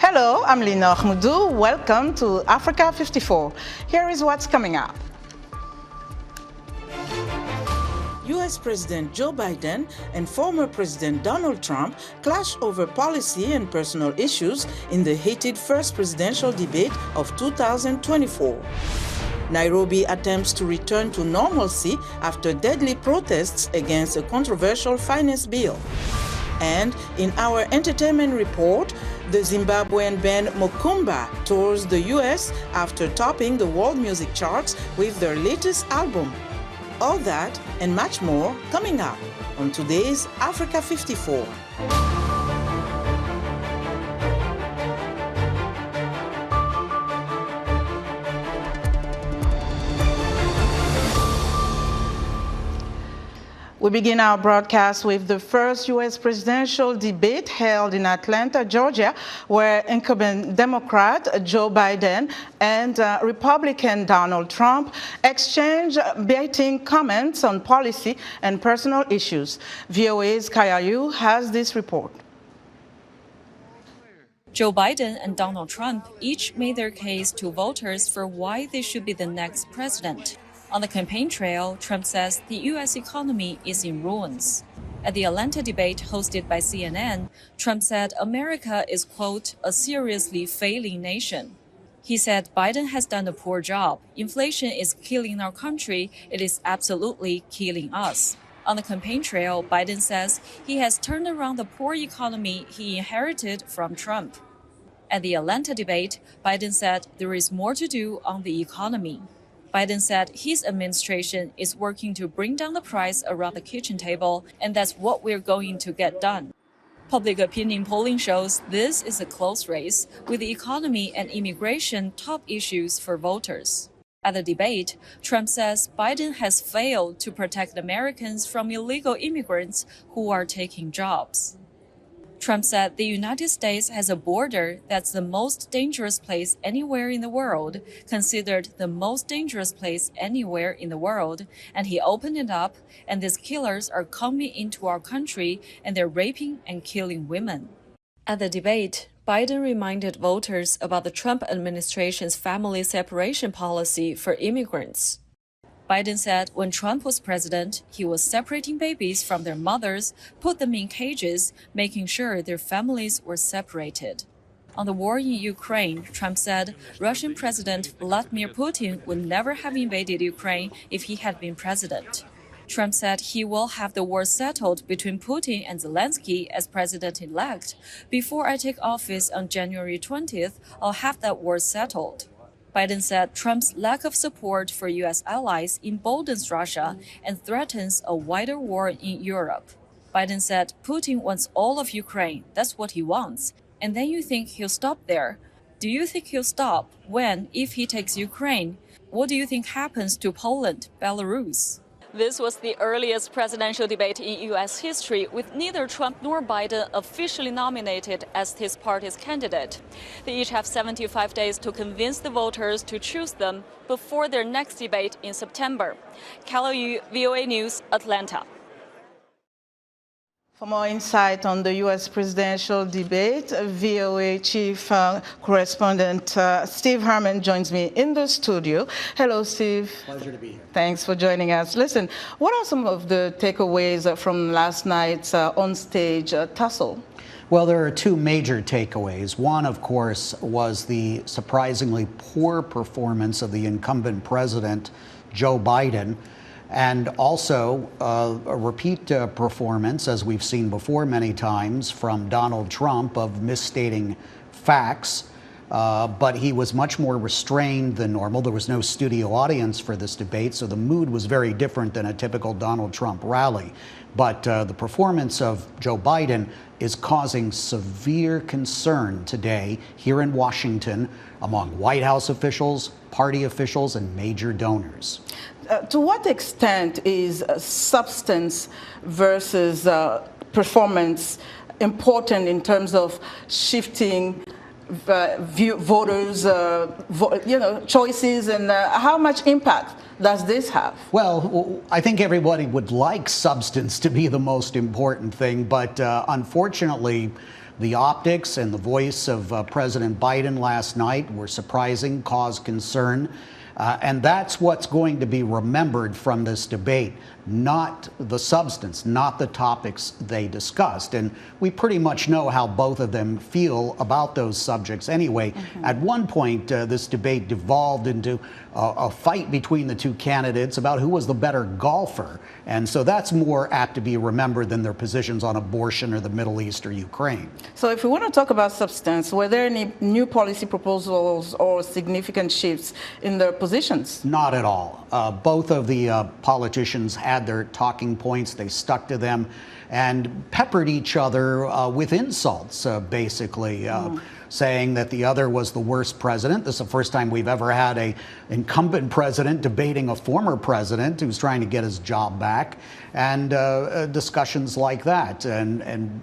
Hello, I'm Lina Ahmoudou. Welcome to Africa 54. Here is what's coming up. U.S. President Joe Biden and former President Donald Trump clash over policy and personal issues in the heated first presidential debate of 2024. Nairobi attempts to return to normalcy after deadly protests against a controversial finance bill. And in our entertainment report, the Zimbabwean band Mokumba tours the U.S. after topping the world music charts with their latest album. All that and much more coming up on today's Africa 54. We begin our broadcast with the first U.S. presidential debate held in Atlanta, Georgia, where incumbent Democrat Joe Biden and Republican Donald Trump exchanged biting comments on policy and personal issues. VOA's Kaya Yu has this report. Joe Biden and Donald Trump each made their case to voters for why they should be the next president. On the campaign trail, Trump says the U.S. economy is in ruins. At the Atlanta debate hosted by CNN, Trump said America is, quote, a seriously failing nation. He said Biden has done a poor job. Inflation is killing our country. It is absolutely killing us. On the campaign trail, Biden says he has turned around the poor economy he inherited from Trump. At the Atlanta debate, Biden said there is more to do on the economy. Biden said his administration is working to bring down the price around the kitchen table, and that's what we're going to get done. Public opinion polling shows this is a close race, with the economy and immigration top issues for voters. At the debate, Trump says Biden has failed to protect Americans from illegal immigrants who are taking jobs. Trump said the United States has a border that's the most dangerous place anywhere in the world, considered the most dangerous place anywhere in the world, and he opened it up, and these killers are coming into our country, and they're raping and killing women. At the debate, Biden reminded voters about the Trump administration's family separation policy for immigrants. Biden said when Trump was president, he was separating babies from their mothers, put them in cages, making sure their families were separated. On the war in Ukraine, Trump said Russian President Vladimir Putin would never have invaded Ukraine if he had been president. Trump said he will have the war settled between Putin and Zelensky as president-elect. Before I take office on January 20th, I'll have that war settled. Biden said Trump's lack of support for U.S. allies emboldens Russia and threatens a wider war in Europe. Biden said Putin wants all of Ukraine. That's what he wants. And then you think he'll stop there. Do you think he'll stop when, if he takes Ukraine? What do you think happens to Poland, Belarus? This was the earliest presidential debate in U.S. history, with neither Trump nor Biden officially nominated as his party's candidate. They each have 75 days to convince the voters to choose them before their next debate in September. Kala Yu, VOA News, Atlanta. For more insight on the U.S. presidential debate, VOA Chief Correspondent Steve Herman joins me in the studio. Hello, Steve. Pleasure to be here. Thanks for joining us. Listen, what are some of the takeaways from last night's on-stage tussle? Well, there are two major takeaways. One, of course, was the surprisingly poor performance of the incumbent president, Joe Biden, and also a repeat performance, as we've seen before many times, from Donald Trump of misstating facts. But he was much more restrained than normal. There was no studio audience for this debate, so the mood was very different than a typical Donald Trump rally. But the performance of Joe Biden is causing severe concern today here in Washington among White House officials, party officials, and major donors. To what extent is substance versus performance important in terms of shifting voters' choices, and how much impact does this have? Well, I think everybody would like substance to be the most important thing, but unfortunately, The optics and the voice of President Biden last night were surprising, caused concern. And that's what's going to be remembered from this debate, not the substance, not the topics they discussed. And we pretty much know how both of them feel about those subjects anyway. At one point, this debate devolved into a fight between the two candidates about who was the better golfer. And so that's more apt to be remembered than their positions on abortion or the Middle East or Ukraine. So if we want to talk about substance, were there any new policy proposals or significant shifts in their positions? Not at all. Both of the politicians had their talking points. They stuck to them and peppered each other with insults, basically. Saying that the other was the worst president. This is the first time we've ever had an incumbent president debating a former president who's trying to get his job back, and discussions like that, and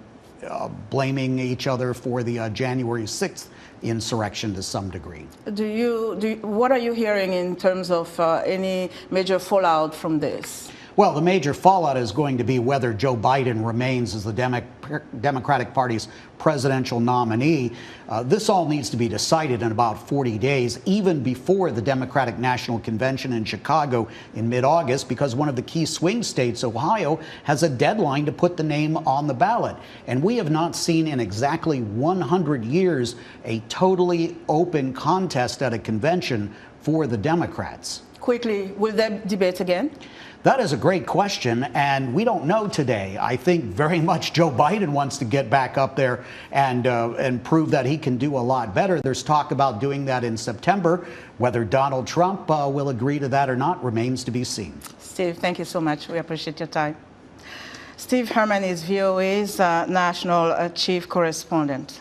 blaming each other for the January 6th insurrection to some degree. What are you hearing in terms of any major fallout from this? Well, the major fallout is going to be whether Joe Biden remains as the Democratic Party's presidential nominee. This all needs to be decided in about 40 days, even before the Democratic National Convention in Chicago in mid-August, because one of the key swing states, Ohio, has a deadline to put the name on the ballot. And we have not seen in exactly 100 years a totally open contest at a convention for the Democrats. Quickly, will they debate again? That is a great question, and we don't know today. I think very much Joe Biden wants to get back up there and prove that he can do a lot better. There's talk about doing that in September. Whether Donald Trump will agree to that or not remains to be seen. Steve, thank you so much. We appreciate your time. Steve Herman is VOA's national chief correspondent.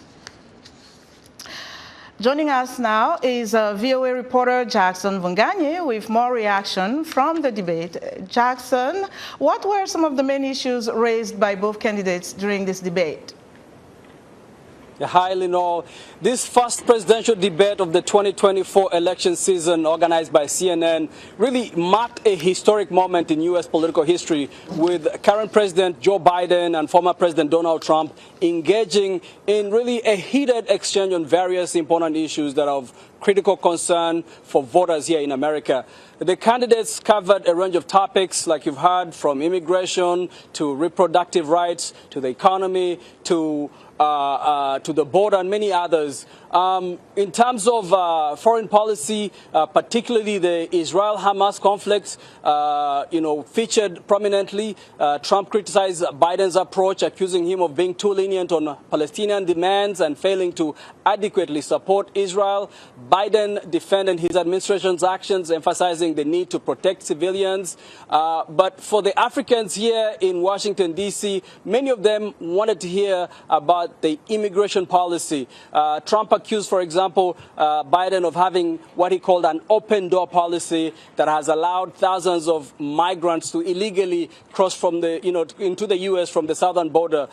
Joining us now is VOA reporter Jackson Vunganye with more reaction from the debate. Jackson, what were some of the main issues raised by both candidates during this debate? Hi, Lenore. This first presidential debate of the 2024 election season, organized by CNN, really marked a historic moment in U.S. political history, with current President Joe Biden and former President Donald Trump engaging in really a heated exchange on various important issues that are of critical concern for voters here in America. The candidates covered a range of topics, like you've heard, from immigration to reproductive rights to the economy to the border and many others. In terms of foreign policy, particularly the Israel-Hamas conflict, featured prominently. Trump criticized Biden's approach, accusing him of being too lenient on Palestinian demands and failing to adequately support Israel. Biden defended his administration's actions, emphasizing the need to protect civilians. But for the Africans here in Washington, D.C., many of them wanted to hear about the immigration policy. Trump accused, for example, Biden of having what he called an open door policy that has allowed thousands of migrants to illegally cross from into the U.S. from the southern border.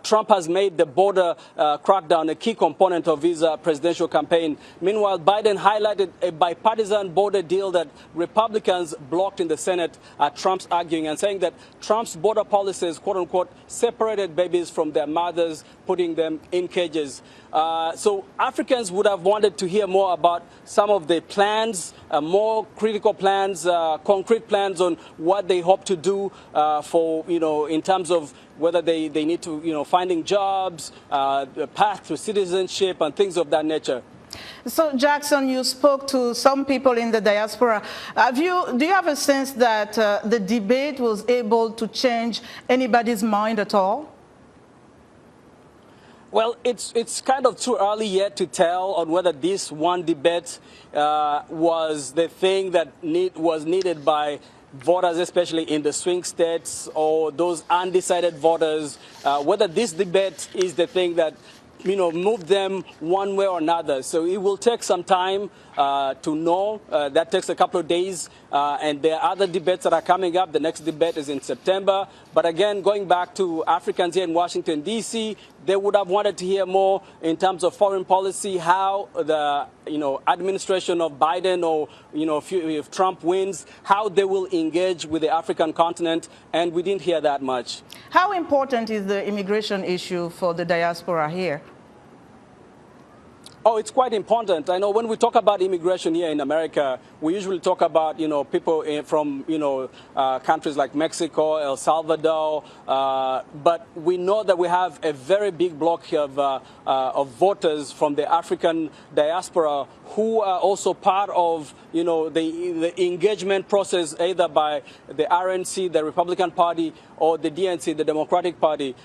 Trump has made the border crackdown a key component of his presidential campaign. Meanwhile, Biden highlighted a bipartisan border deal that Republicans blocked in the Senate, Trump's arguing and saying that Trump's border policies, quote unquote, separated babies from their mothers, putting them in cages. So Africans would have wanted to hear more about some of the plans, more critical plans, concrete plans on what they hope to do in terms of whether they need to, finding jobs, the path to citizenship and things of that nature. So, Jackson, you spoke to some people in the diaspora. Do you have a sense that the debate was able to change anybody's mind at all? Well, it's kind of too early yet to tell on whether this one debate was the thing that was needed by voters, especially in the swing states or those undecided voters, whether this debate is the thing that move them one way or another. So it will take some time to know. That takes a couple of days And there are other debates that are coming up. The next debate is in September. But again, going back to Africans here in Washington, D.C., they would have wanted to hear more in terms of foreign policy, how the administration of Biden or if Trump wins, how they will engage with the African continent, and we didn't hear that much. How important is the immigration issue for the diaspora here? Oh, it's quite important. I know when we talk about immigration here in America, we usually talk about, people from, countries like Mexico, El Salvador. But we know that we have a very big block of voters from the African diaspora who are also part of, the engagement process either by the RNC, the Republican Party, or the DNC, the Democratic Party.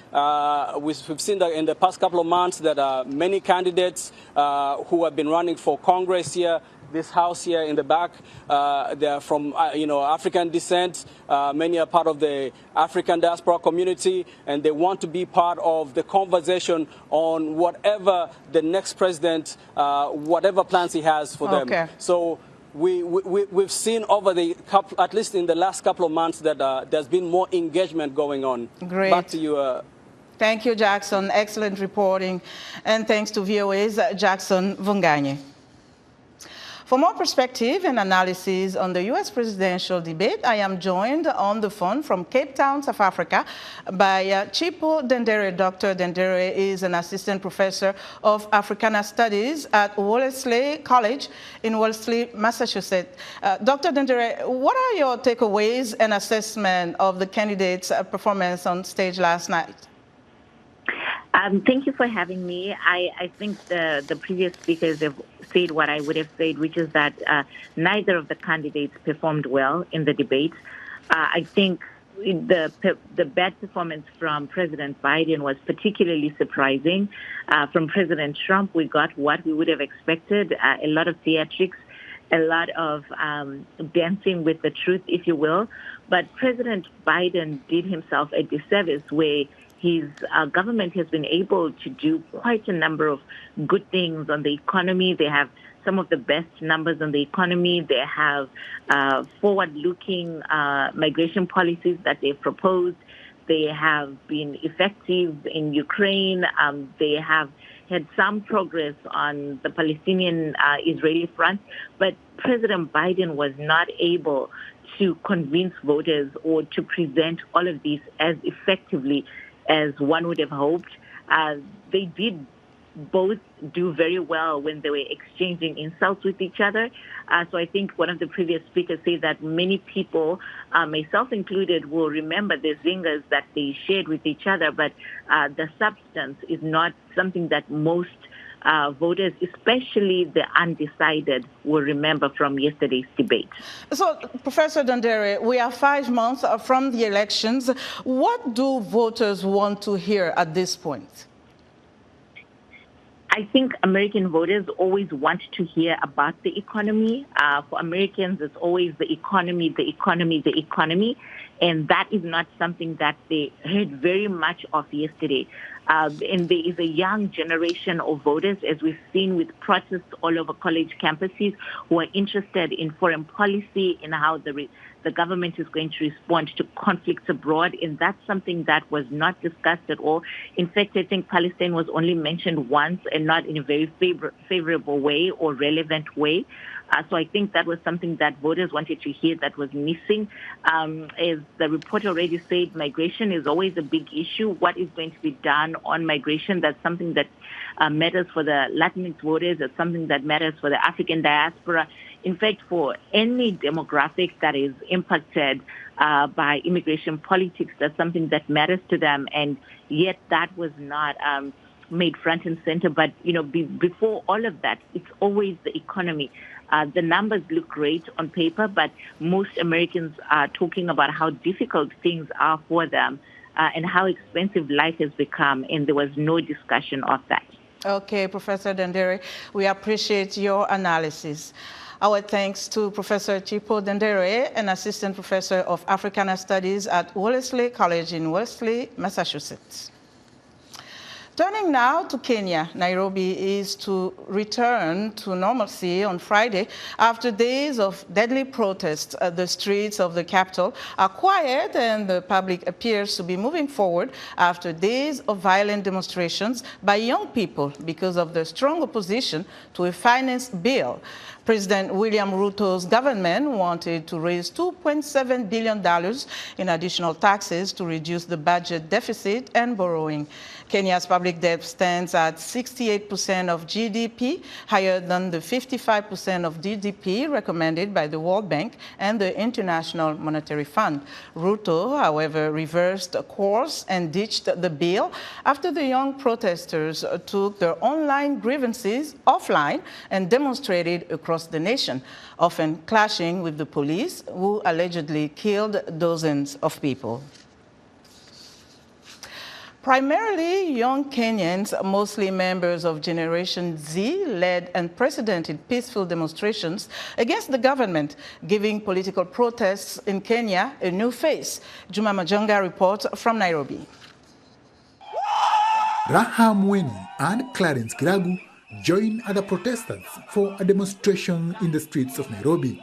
We've seen that in the past couple of months that many candidates who have been running for Congress here, this house here in the back, they're from African descent. Many are part of the African diaspora community, and they want to be part of the conversation on whatever the next president, whatever plans he has for them. Okay. So we've seen over at least in the last couple of months, that there's been more engagement going on. Great. Back to you. Thank you, Jackson. Excellent reporting. And thanks to VOA's Jackson Vunganye. For more perspective and analysis on the U.S. presidential debate, I am joined on the phone from Cape Town, South Africa, by Chipo Dendere. Dr. Dendere is an assistant professor of Africana Studies at Wellesley College in Wellesley, Massachusetts. Dr. Dendere, what are your takeaways and assessment of the candidates' performance on stage last night? Thank you for having me. I think the previous speakers have said what I would have said, which is that neither of the candidates performed well in the debate. I think the bad performance from President Biden was particularly surprising. From President Trump, we got what we would have expected, a lot of theatrics, a lot of dancing with the truth, if you will. But President Biden did himself a disservice where his government has been able to do quite a number of good things on the economy. They have some of the best numbers on the economy. They have forward-looking migration policies that they've proposed. They have been effective in Ukraine. They have had some progress on the Palestinian-Israeli front. But President Biden was not able to convince voters or to present all of these as effectively as one would have hoped. They did both do very well when they were exchanging insults with each other. So I think one of the previous speakers said that many people, myself included, will remember the zingers that they shared with each other, but the substance is not something that most voters, especially the undecided, will remember from yesterday's debate. So, Professor Dendere, we are 5 months from the elections. What do voters want to hear at this point? I think American voters always want to hear about the economy. For Americans, it's always the economy, the economy, the economy. And that is not something that they heard very much of yesterday. And there is a young generation of voters, as we've seen with protests all over college campuses, who are interested in foreign policy, in how the government is going to respond to conflicts abroad. And that's something that was not discussed at all. In fact, I think Palestine was only mentioned once and not in a very favorable way or relevant way. So I think that was something that voters wanted to hear that was missing. As the report already said, migration is always a big issue. What is going to be done on migration? That's something that matters for the Latinx voters. It's something that matters for the African diaspora. In fact, for any demographic that is impacted by immigration politics, that's something that matters to them. And yet that was not made front and center. But, before all of that, it's always the economy. The numbers look great on paper, but most Americans are talking about how difficult things are for them and how expensive life has become, and there was no discussion of that. Okay, Professor Dendere, we appreciate your analysis. Our thanks to Professor Chipo Dendere, an assistant professor of Africana Studies at Wellesley College in Wellesley, Massachusetts. Turning now to Kenya, Nairobi is to return to normalcy on Friday after days of deadly protests. The streets of the capital are quiet and the public appears to be moving forward after days of violent demonstrations by young people because of the strong opposition to a finance bill. President William Ruto's government wanted to raise $2.7 billion in additional taxes to reduce the budget deficit and borrowing. Kenya's public debt stands at 68% of GDP, higher than the 55% of GDP recommended by the World Bank and the International Monetary Fund. Ruto, however, reversed course and ditched the bill after the young protesters took their online grievances offline and demonstrated across the nation, often clashing with the police, who allegedly killed dozens of people. Primarily young Kenyans, mostly members of Generation Z, led unprecedented peaceful demonstrations against the government, giving political protests in Kenya a new face. Juma Majanga reports from Nairobi. Raham Weni and Clarence Kiragu joined other protesters for a demonstration in the streets of Nairobi.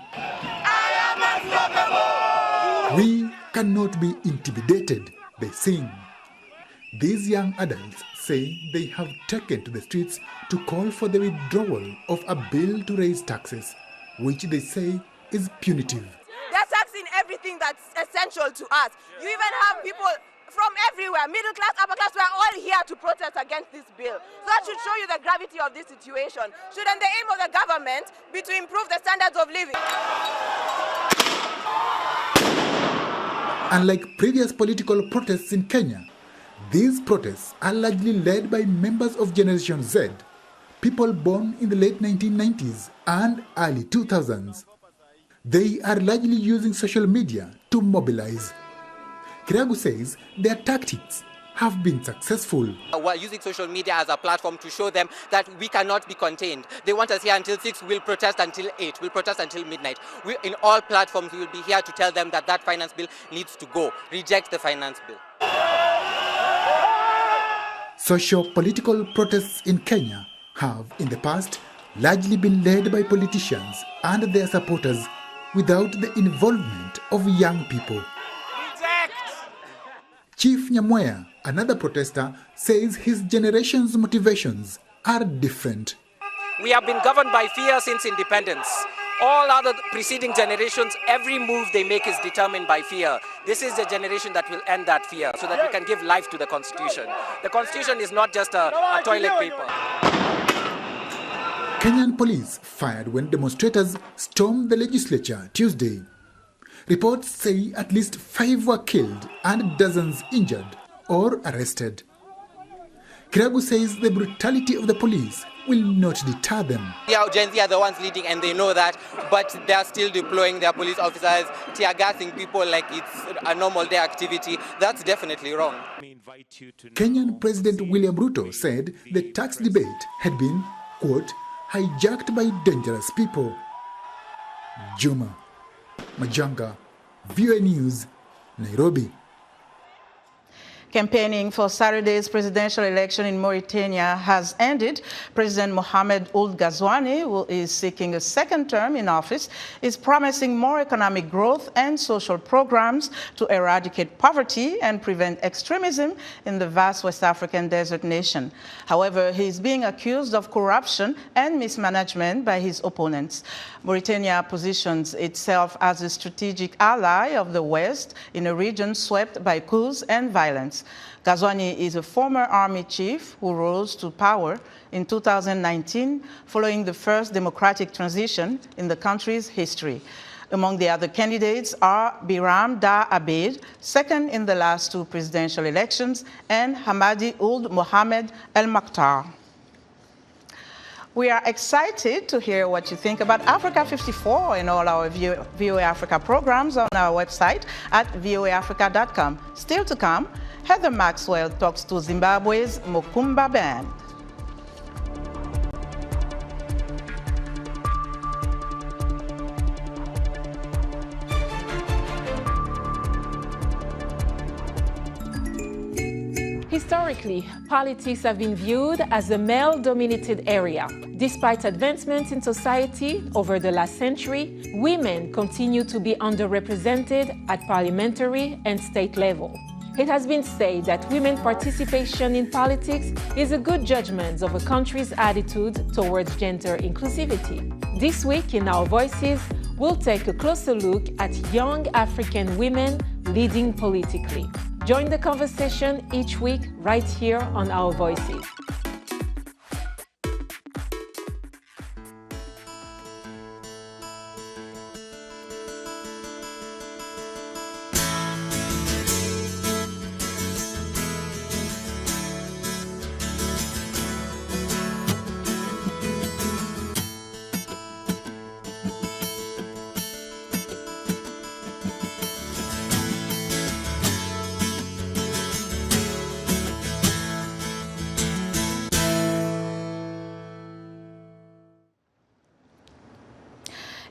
We cannot be intimidated, they sing. These young adults say they have taken to the streets to call for the withdrawal of a bill to raise taxes, which they say is punitive. They're taxing everything that's essential to us. You even have people from everywhere, middle class, upper class, we're all here to protest against this bill. So that should show you the gravity of this situation. Shouldn't the aim of the government be to improve the standards of living? Unlike previous political protests in Kenya, these protests are largely led by members of Generation Z, people born in the late 1990s and early 2000s. They are largely using social media to mobilize. Kiragu says their tactics have been successful. We're using social media as a platform to show them that we cannot be contained. They want us here until 6, we'll protest until 8, we'll protest until midnight. In all platforms, we will be here to tell them that that finance bill needs to go. Reject the finance bill. Socio-political protests in Kenya have, in the past, largely been led by politicians and their supporters without the involvement of young people. Reject! Chief Nyamweya, another protester, says his generation's motivations are different. We have been governed by fear since independence. All other preceding generations, every move they make is determined by fear. This is the generation that will end that fear so that we can give life to the Constitution. The Constitution is not just a toilet paper. Kenyan police fired when demonstrators stormed the legislature Tuesday. Reports say at least 5 were killed and dozens injured or arrested. Kiragu says the brutality of the police will not deter them. Yeah, Gen Z are the ones leading and they know that, but they are still deploying their police officers, tear gassing people like it's a normal day activity. That's definitely wrong. Kenyan President William Ruto said the tax debate had been, quote, hijacked by dangerous people. Juma Majanga, VOA News, Nairobi. Campaigning for Saturday's presidential election in Mauritania has ended. President Mohamed Ould Ghazouani, who is seeking a second term in office, is promising more economic growth and social programs to eradicate poverty and prevent extremism in the vast West African desert nation. However, he is being accused of corruption and mismanagement by his opponents. Mauritania positions itself as a strategic ally of the West in a region swept by coups and violence. Ghazouani is a former army chief who rose to power in 2019 following the first democratic transition in the country's history. Among the other candidates are Biram Da Abed, second in the last 2 presidential elections, and Hamadi Ould Mohamed El Maktar. We are excited to hear what you think about Africa 54 and all our VOA Africa programs on our website at voaafrica.com. Still to come, Heather Maxwell talks to Zimbabwe's Mokumba Band. Historically, politics have been viewed as a male-dominated area. Despite advancements in society over the last century, women continue to be underrepresented at parliamentary and state level. It has been said that women's participation in politics is a good judgment of a country's attitude towards gender inclusivity. This week in Our Voices, we'll take a closer look at young African women leading politically. Join the conversation each week right here on Our Voices.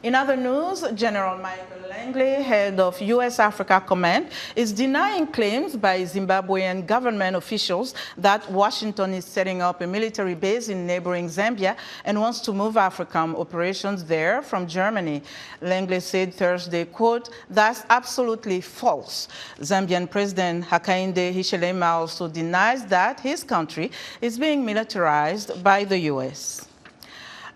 In other news, General Michael Langley, head of U.S. Africa Command, is denying claims by Zimbabwean government officials that Washington is setting up a military base in neighboring Zambia and wants to move AFRICOM operations there from Germany. Langley said Thursday, quote, "That's absolutely false." Zambian President Hakainde Hichilema also denies that his country is being militarized by the U.S.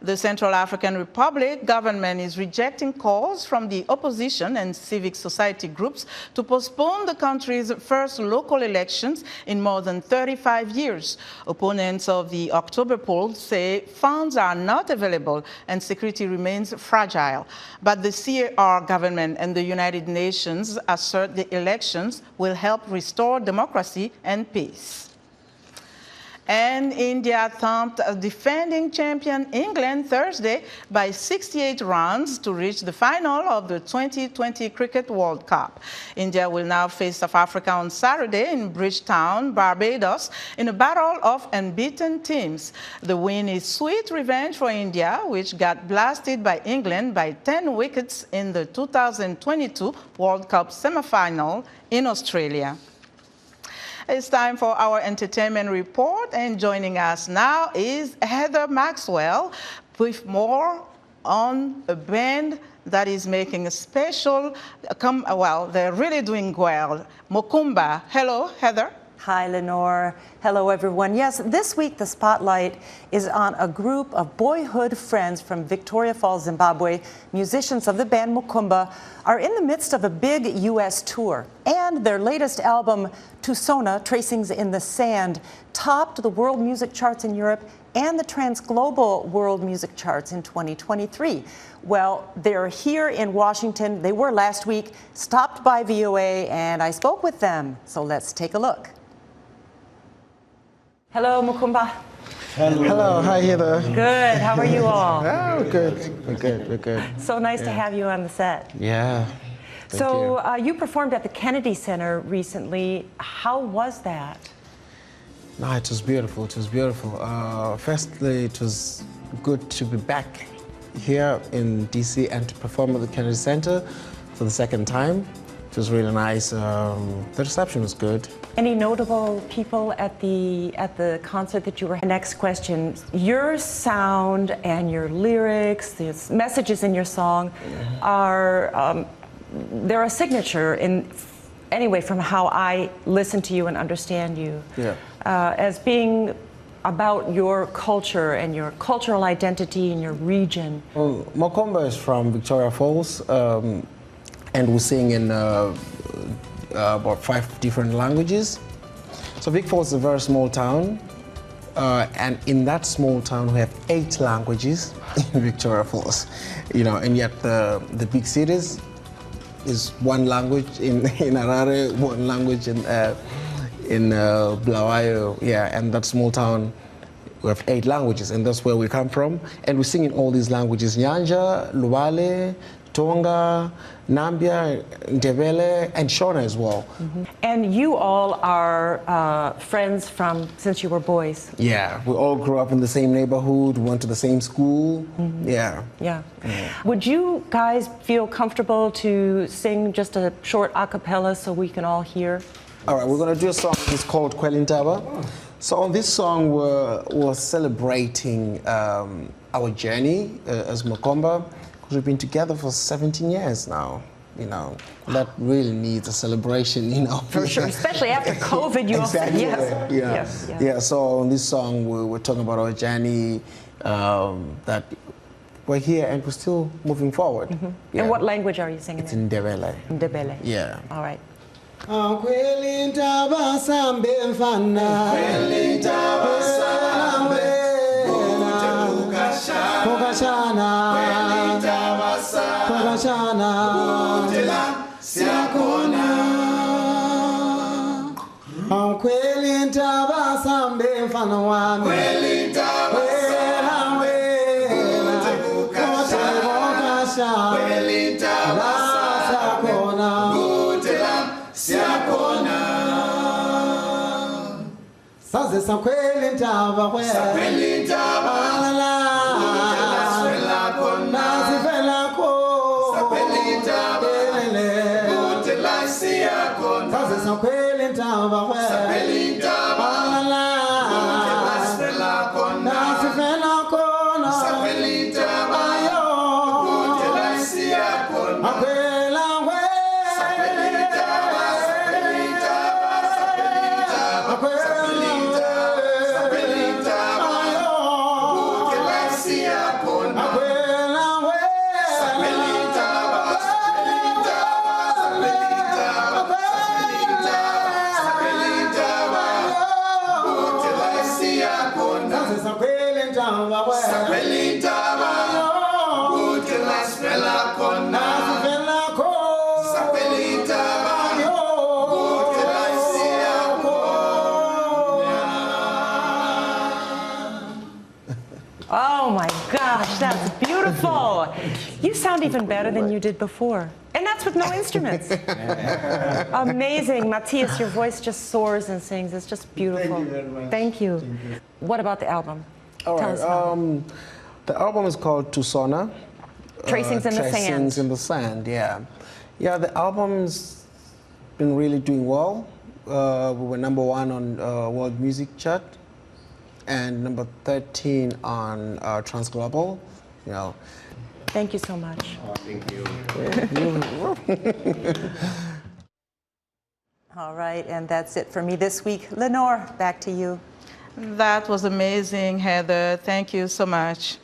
The Central African Republic government is rejecting calls from the opposition and civic society groups to postpone the country's first local elections in more than 35 years. Opponents of the October poll say funds are not available and security remains fragile. But the CAR government and the United Nations assert the elections will help restore democracy and peace. And India thumped defending champion England Thursday by 68 runs to reach the final of the 2020 Cricket World Cup. India will now face South Africa on Saturday in Bridgetown, Barbados, in a battle of unbeaten teams. The win is sweet revenge for India, which got blasted by England by 10 wickets in the 2022 World Cup semi-final in Australia. It's time for our entertainment report, and joining us now is Heather Maxwell with more on a band that is making a special, well, they're really doing well, Mokumba. Hello, Heather. Hi, Lenore. Hello, everyone. Yes, this week the spotlight is on a group of boyhood friends from Victoria Falls, Zimbabwe. Musicians of the band Mokumba are in the midst of a big U.S. tour. And their latest album, Tusona, Tracings in the Sand, topped the world music charts in Europe and the Transglobal World Music Charts in 2023. Well, they're here in Washington. They were last week, stopped by VOA, and I spoke with them. So let's take a look. Hello, Mokumba. Hello, hi Heather. Good, how are you all? Oh, we're good, we're good. So nice to have you on the set. Yeah. So you performed at the Kennedy Center recently. How was that? No, it was beautiful, it was beautiful. Firstly, it was good to be back here in DC and to perform at the Kennedy Center for the second time. It was really nice. The reception was good. Any notable people at the concert that you were? Next question. Your sound and your lyrics, the messages in your song are they're a signature in anyway from how I listen to you and understand you. Yeah. As being about your culture and your cultural identity in your region. Well, Mokumba is from Victoria Falls, and we sing in about 5 different languages. So Vic Falls is a very small town, and in that small town we have 8 languages in Victoria Falls, you know, and yet the big cities is 1 language in Harare, 1 language in Bulawayo, yeah, and that small town we have 8 languages, and that's where we come from, and we sing in all these languages: Nyanja, Luwale, Tonga, Nambia, Ndebele, and Shona as well. Mm-hmm. And you all are friends from since you were boys? Yeah, we all grew up in the same neighborhood, went to the same school. Mm-hmm. Yeah. Yeah. Would you guys feel comfortable to sing just a short a cappella so we can all hear? All right, we're going to do a song. It's called Kwelintaba. So on this song, we're celebrating our journey as Mukomba, because we've been together for 17 years now. You know, that really needs a celebration, you know. For sure, especially after COVID, you exactly. also, yes. Yeah, so on this song, we're talking about our journey, that we're here and we're still moving forward. Mm-hmm. Yeah. And what language are you singing It's in Ndebele. Ndebele. Yeah. All right. Kwelintaba sambe mfana Kwelintaba sambe Kokashana Kwelintaba sambe Kokashana Butela siakona Kwelintaba sambe mfana wami Kwelintaba sambe Kokashana Kwelintaba siakona Siakona Saze sakweli ntaba kwe Sakweli ntaba Swela kona Sifela ko Sakweli ntaba Butela siakona Saze sakweli ntaba kwe Sakweli ntaba Butela swela kona Sifela kona Sakweli ntaba Butela siakona Oh my gosh, that's beautiful. You sound even better than you did before. And that's with no instruments. Amazing. Matthias, your voice just soars and sings. It's just beautiful. Thank you very much. Thank you. What about the album? All Tell right. us about it. The album is called Tusona. Tracings in the Sand. Tracings in the Sand, yeah. Yeah, the album's been really doing well. We were #1 on World Music Chart and number 13 on Transglobal, you know. Thank you so much. Oh, thank you. All right, and that's it for me this week. Lenore, back to you. That was amazing, Heather. Thank you so much.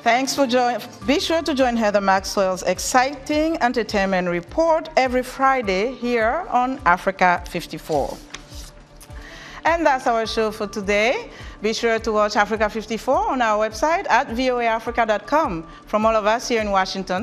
Thanks for joining. Be sure to join Heather Maxwell's exciting entertainment report every Friday here on Africa 54. And that's our show for today. Be sure to watch Africa 54 on our website at voaafrica.com. From all of us here in Washington,